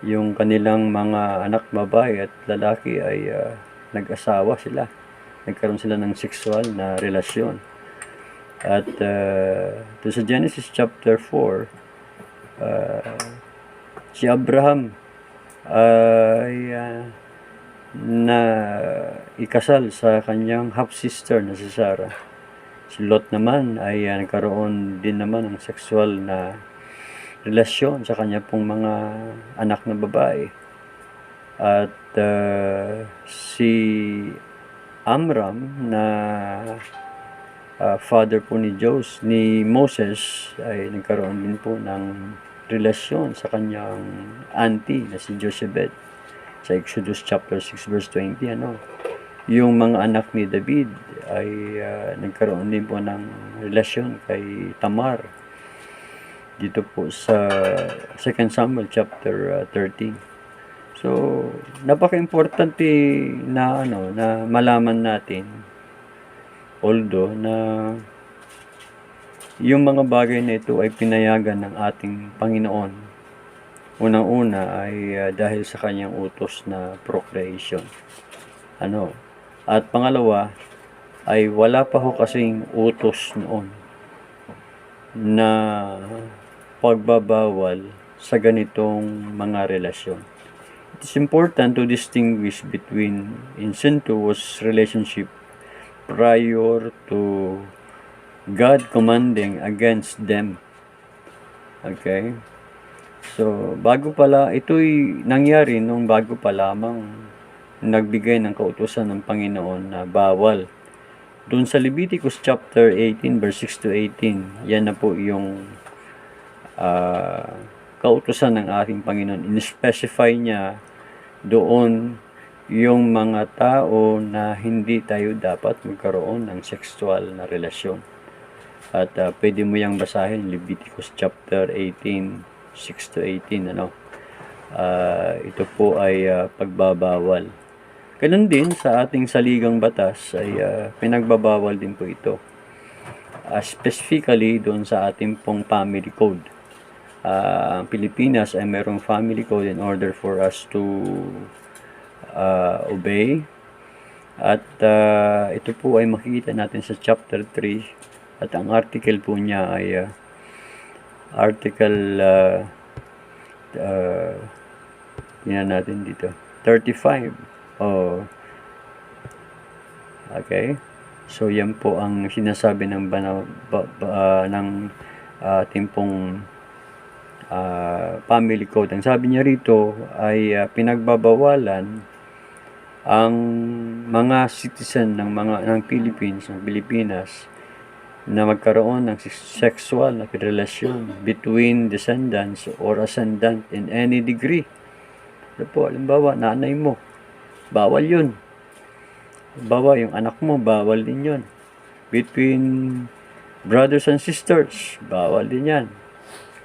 yung kanilang mga anak babae at lalaki ay nag-asawa sila. Nagkaroon sila ng sexual na relasyon. At to sa Genesis chapter 4, si Abraham ay na ikasal sa kanyang half-sister na si Sarah. Si Lot naman ay nagkaroon din naman ng sexual na relasyon sa kanya pong mga anak na babae. At si Amram na father po ni Moses ay nagkaroon din po ng relasyon sa kanyang auntie na si Jochebed sa Exodus chapter 6 verse 20. Yung mga anak ni David ay nagkaroon din po ng relasyon kay Tamar dito po sa 2 Samuel chapter 13. So napaka-importante na na malaman natin, although na yung mga bagay na ito ay pinayagan ng ating Panginoon. Unang-una ay dahil sa kanyang utos na procreation. At pangalawa ay wala pa ho kasing utos noon na pagbabawal sa ganitong mga relasyon. It is important to distinguish between incestuous relationship prior to God commanding against them. Okay? So, ito'y nangyari nung bago pa lamang nagbigay ng kautusan ng Panginoon na bawal. Doon sa Leviticus chapter 18 verse 6 to 18, yan na po yung kautusan ng ating Panginoon. In-specify niya doon yung mga tao na hindi tayo dapat magkaroon ng sexual na relasyon. At pwede mo yang basahin, Leviticus chapter 18, 6 to 18. Ito po ay pagbabawal. Ganun din sa ating saligang batas ay pinagbabawal din po ito. Specifically doon sa ating pong family code. Ang Pilipinas ay mayroong family code in order for us to obey. At ito po ay makikita natin sa chapter 3. At ang article po niya ay article tingnan natin dito 35. Okay, so yan po ang sinasabi ng ng ating pong family code. Ang sabi niya rito ay pinagbabawalan ang mga citizen ng Pilipinas na magkaroon ng sexual na relasyon between descendants or ascendant in any degree. Halimbawa, nanay mo, bawal yun. Halimbawa, yung anak mo, bawal din yun. Between brothers and sisters, bawal din yan.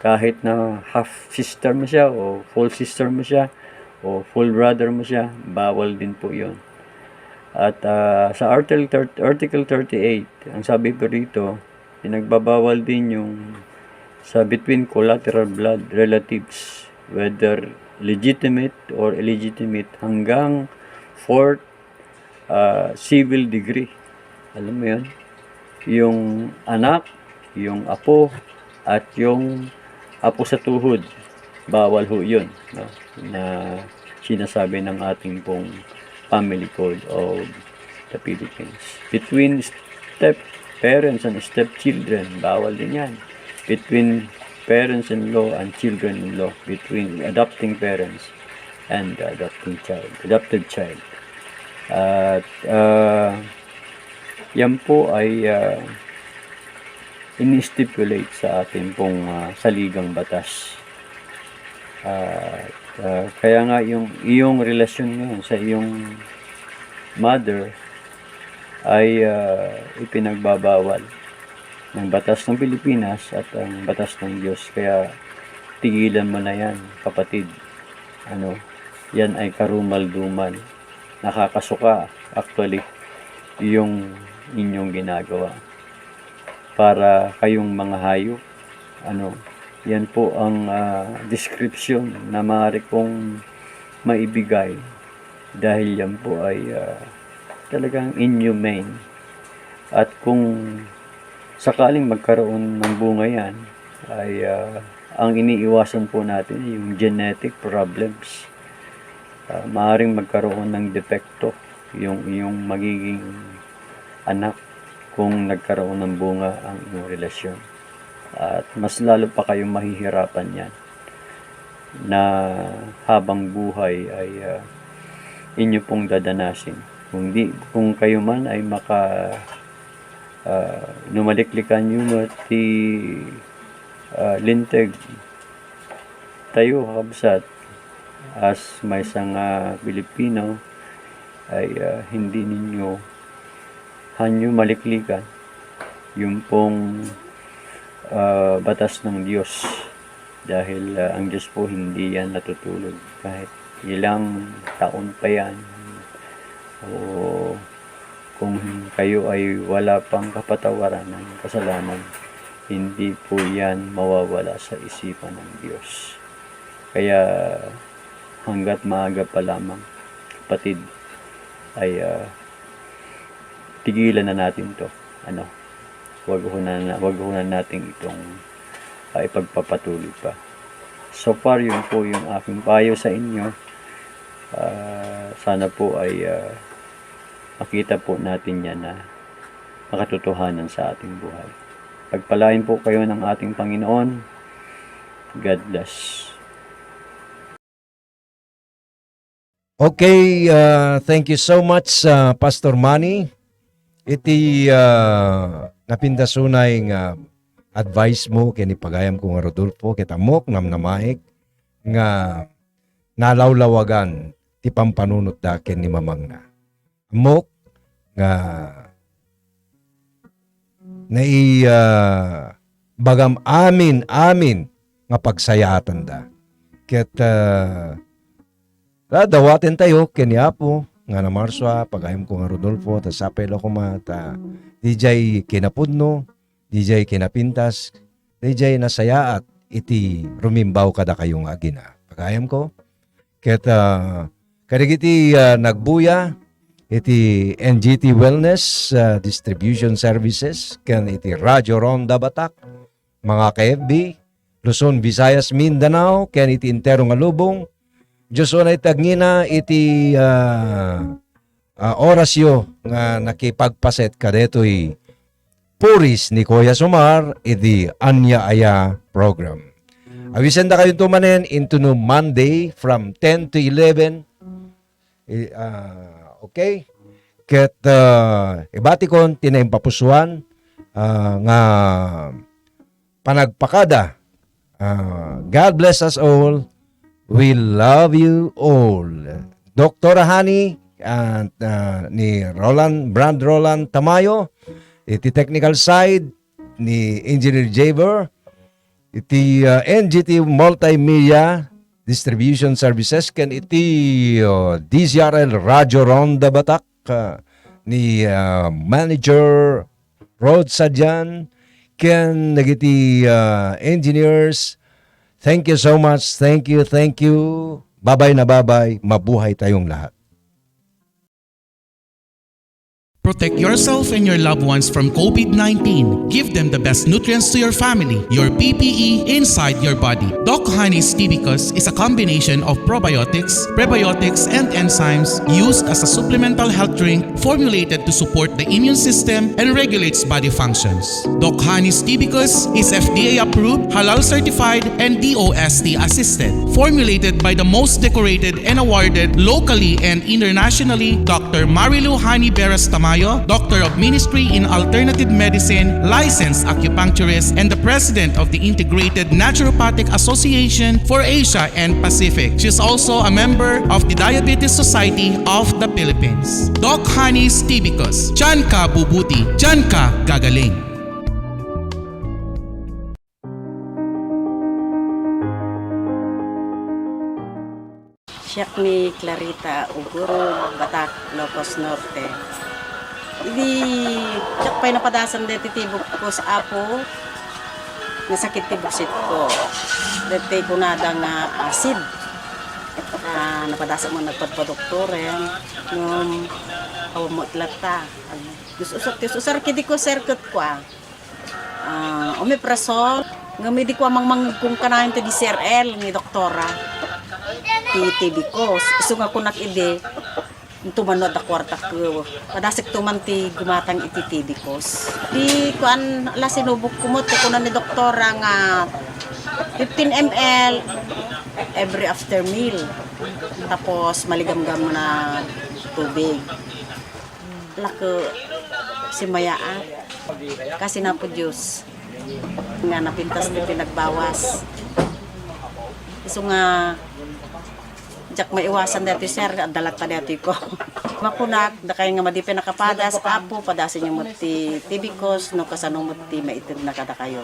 Kahit na half sister mo siya, o full sister mo siya, o full brother mo siya, bawal din po yun. At sa Article 38, ang sabi po rito, pinagbabawal din yung sa between collateral blood relatives, whether legitimate or illegitimate, hanggang 4th civil degree. Alam mo yun? Yung anak, yung apo, at yung apo sa tuhod, bawal ho yun, na sinasabi ng ating pong family code of the Philippines. Between step parents and step children, bawal din yan. Between parents-in-law and children-in-law, between adopting parents and adopted child. At yan po ay ini-stipulate sa ating pong saligang batas. Kaya nga yung iyong relasyon ngayon sa iyong mother ay ipinagbabawal ng batas ng Pilipinas at ang batas ng Diyos. Kaya tigilan mo na yan, kapatid. Yan ay karumal-dumal. Nakakasuka actually yung inyong ginagawa. Para kayong mga hayop, Yan po ang description na maaari kong maibigay dahil yan po ay talagang inhumane. At kung sakaling magkaroon ng bunga yan, ay ang iniiwasan po natin yung genetic problems. Maaaring magkaroon ng depekto yung magiging anak kung nagkaroon ng bunga ang inyong relasyon. At mas lalo pa kayong mahihirapan yan na habang buhay ay inyo pong dadanasin. Kung kayo man ay numaliklikan nyo at linteg tayo kabsat as may isang Pilipino ay hindi ninyo maliklikan yung pong batas ng Diyos dahil ang Diyos po hindi yan natutulog kahit ilang taon pa yan o kung kayo ay wala pang kapatawaran ng kasalanan, hindi po yan mawawala sa isipan ng Diyos. Kaya hanggat maaga pa lamang, kapatid, ay tigilan na natin to. Wag na natin itong ipagpapatuloy pa. So far, yun po yung aking payo sa inyo. Sana po ay makita po natin yan na makatotohanan sa ating buhay. Pagpalain po kayo ng ating Panginoon. God bless. Okay, thank you so much, Pastor Manny. Iti napindasunay nga advice mo kini pagayam ko nga Rodolfo kitamok namnamaik nga nalawlawagan ti pampanunot daken ni mamang na. Amok nga bagam amin nga pagsayatan da. Ket dawaten tayo kini Apo nga na Marswa, pagayam ko nga Rodolfo, ta sapelo ko ta DJ kinapudno, DJ kinapintas, DJ nasayaat, iti rumimbaw kada kayong agina. Pagayam ko, ket kadagiti nagbuya, iti NGT Wellness Distribution Services, ken iti Radyo Ronda Batak, mga ka-FB, Luzon, Visayas, Mindanao, ken iti Intero nga Lubong, Diyos na itagngina iti orasyo nga nakipagpaset kadetoy puris ni Kuya Sumar iti Anya Aya program. Awisen da kayo tumanen into no Monday from 10 to 11. Okay? Ket ibatikon tinaimpapusuan nga panagpakada. God bless us all. We love you all. Dr. Hani at ni Brand Roland Tamayo, iti technical side ni Engineer Javer, iti NGT Multimedia Distribution Services, ken iti DZRL Radyo Ronda Batak ni Manager Rod Sadyan, ken nagiti engineers. Thank you so much. Thank you. Babay na babay. Mabuhay tayong lahat. Protect yourself and your loved ones from COVID-19. Give them the best nutrients to your family, your PPE inside your body. Doc Honey's Tibicus is a combination of probiotics, prebiotics, and enzymes used as a supplemental health drink formulated to support the immune system and regulates body functions. Doc Honey's Tibicus is FDA approved, halal certified, and DOST assisted. Formulated by the most decorated and awarded locally and internationally, Dr. Marilu Hani Beras Tamayo, Doctor of Ministry in Alternative Medicine, licensed acupuncturist, and the President of the Integrated Naturopathic Association for Asia and Pacific. She is also a member of the Diabetes Society of the Philippines. Doc Honey's Tibicus. Diyan ka bubuti, diyan ka gagaling. Siyak ni Clarita Uguro, Batak, Ilocos Norte. Hindi, siyak pa'y napadasan deti tibok ko sa Apo. nasakit ti busit ko. Dati ko na nga acid. Napadasa mo nagpadpadoktore. Nung mo itlata. Usar kiti ko serkot ko. Omeprazole. Ngamidi ko amang kung kanahin ti DCRL ni doktora. Ti TB ko. Iso nga ko nakide. Tumano da kwarta ko. Padasik tuman ti gumatang iti TB ko. Di ko ala sinubok kumot ko na ni doktora nga 15 ml every after meal. Tapos maligam-gam na tubig. Lako si Mayaat. Kasi na po Diyos. Nga napintas ni pinagbawas. Iso nga jak maiwasan dati sir, dalat pa dati ko. Makunak, da kayo nga madipe nakapadas, apo, padasin yung muti tibikos, no kasanong muti maitid na kada kayo.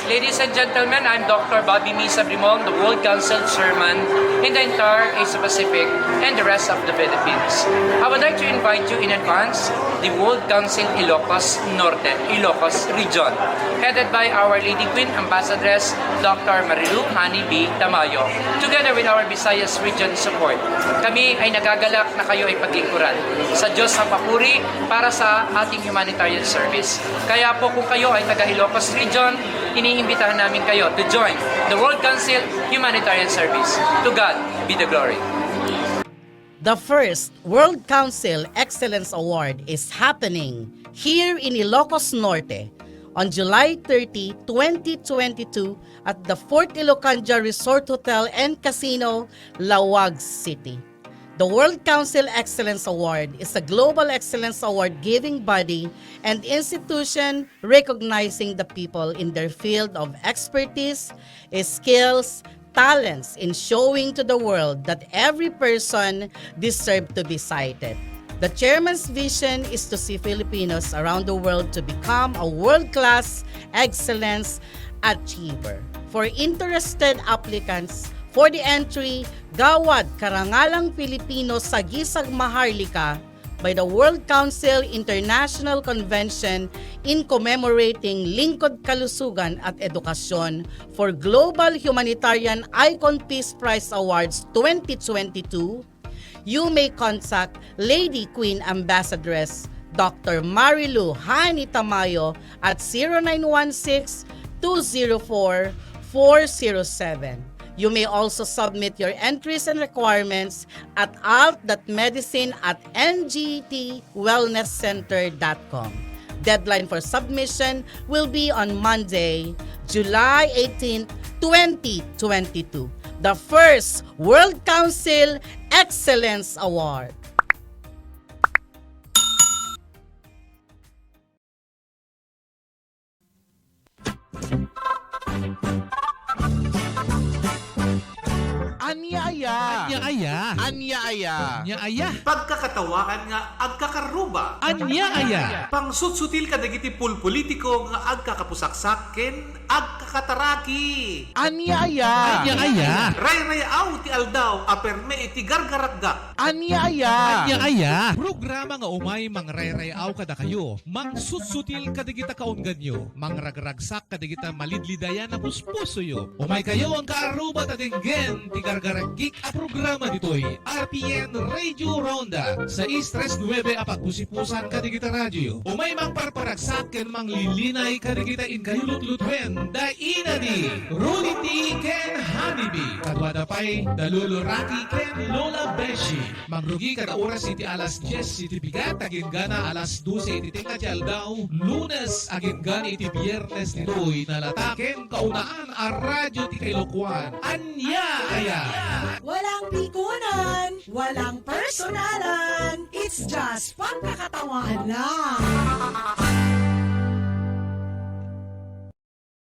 Ladies and gentlemen, I'm Dr. Bobby Misa Brimong, the World Council Chairman in the entire Asia Pacific and the rest of the Philippines. I would like to invite you in advance the World Council Ilocos Norte, Ilocos Region, headed by Our Lady Queen Ambassadress Dr. Marilu Hani B. Tamayo, together with our Visayas Region support. Kami ay nagagalak na kayo ay paglingkuran sa Diyos ang papuri para sa ating humanitarian service. Kaya po kung kayo ay taga Ilocos Region, iniimbitahan namin kayo to join the World Council Humanitarian Service. To God be the glory. The first World Council Excellence Award is happening here in Ilocos Norte on July 30, 2022 at the Fort Ilocanja Resort Hotel and Casino, Lawag City. The World Council Excellence Award is a global excellence award-giving body and institution recognizing the people in their field of expertise, skills, talents in showing to the world that every person deserves to be cited. The chairman's vision is to see Filipinos around the world to become a world-class excellence achiever. For interested applicants, for the entry, Gawad Karangalang Pilipino sa Gisag Maharlika by the World Council International Convention in commemorating Lingkod Kalusugan at Edukasyon for Global Humanitarian Icon Peace Prize Awards 2022, you may contact Lady Queen Ambassadress Dr. Marilu Hani Tamayo at 0916-204-407. You may also submit your entries and requirements at alt.medicine@ngtwellnesscenter.com. Deadline for submission will be on Monday, July 18, 2022. The first World Council Excellence Award. Anya-aya. Anya-aya. Anya-aya. Anya-aya. Pagkakatawaan nga agkakaruba. Anya-aya. Pangsutsutil kadagiti pulpolitiko nga agkakapusaksaken, agkakataraki. Anya-aya. Anya-aya. Ray-rayaw ti aldaw, aperme iti gargaragga. Anya-aya. Anya-aya. Programa nga umay mangrayrayaw kada kayo. Mangsusutil kadigita kaunggan nyo. Mangragragsak kadigita malidlidayan na puspuso yo. Umay kayo ang kaaruba tatenggen ti gargaragik a programa programa dito'y RPN Radio Ronda sa Istres 9 apagpusipusan kadigita radyo. O may mang parparagsak ken mang lilinay kadigita in kayulot-lutwen da inadi Rudy T. ken Honeybee kadwada pay Dalulo Rocky ken Lola Beshi. Mangrugi kada oras iti alas 10 iti bigat agin gana alas 12 iti tingadjal daw Lunes agin gana iti Biyernes nito'y nalataken kaunaan a radyo ti Kailokuan. Anya aya! Walang pikunan, walang personalan, it's just pagkakatawanan lang.